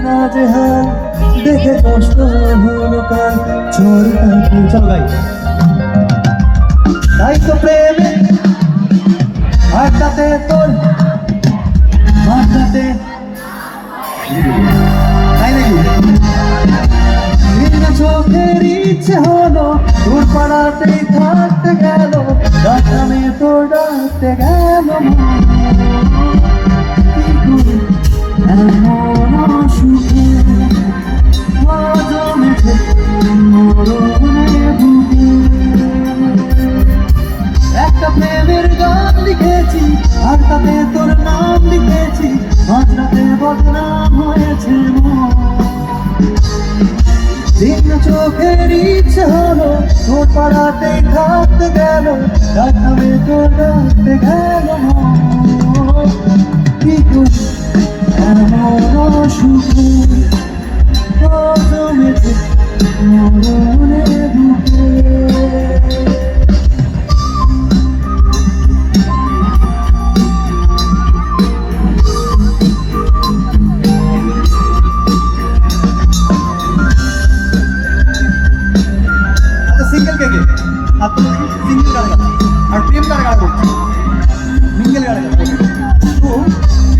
না যে হাল দেখে কষ্ট হলো কাল ঝড়টাকে চলো গাই তাই তো প্রেমে হারটাতে তোর মারটাতে তাই নাকি ভিন্ন চোখের ইচ্ছে হলো তোর পাড়াতেই থাকতে গেল ডাকনামে তোর ডাকতে গেল এমন অসুখে জমেছে মরণে বুকে একটা প্রেমের গান লিখেছি আর তাতে তোর নাম লিখেছি মাঝরাতে বদনাম হয়েছে ভিন্ন চোখের ইচ্ছে হলো তোর পাড়াতেই থাকতে গেল ডাকনামে তোর ডাকতে গেল কি করি এমন সুখে জমেছে মরণে বুকে সিঙ্গেল কে সিঙ্গেল গাড়ি আর প্রেম গাড়ি করছে সিঙ্গেল গাড়ি তো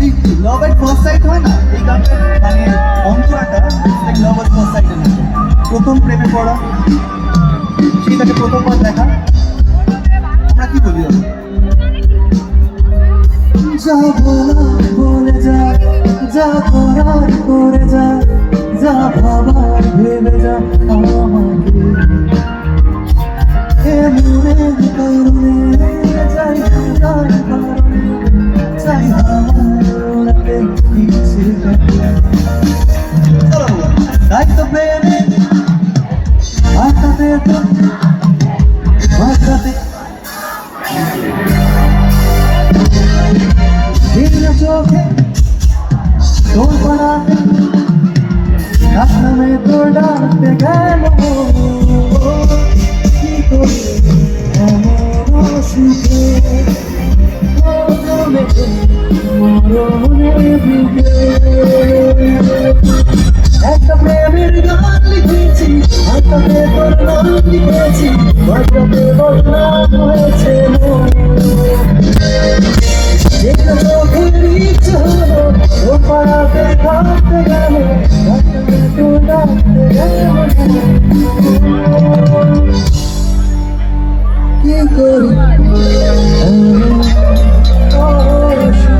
এই লাভ এট ফার্স্ট সাইট হয় না এই গানটা মানে অন্তরাটা লাইক লাভ এট ফার্স্ট সাইটের মতো প্রথম প্রেমে পড়া সেটাকে প্রথমবার দেখা আমরা কি বলি যা বলার বলে যা যা করার করে যা যা ভাবার ভেবে যা আমাকে মনের কারণে যাই যার কারণে চাই হারাতে ইচ্ছে তাই তো প্রেমে মাথাতে তো মাথাতে ভিন্ন চোখে তোর পাড়াতে ডাকনামে তোর ডাকতে গেল একটা প্রেমের গান লিখেছি হাতে তোর নাম লিখেছি মাঝরাতে বদনাম হয়েছে চোখের ইচ্ছে হলো তোর পাড়াতে থাকতে গেল তোর ডাকতে গেল কি করি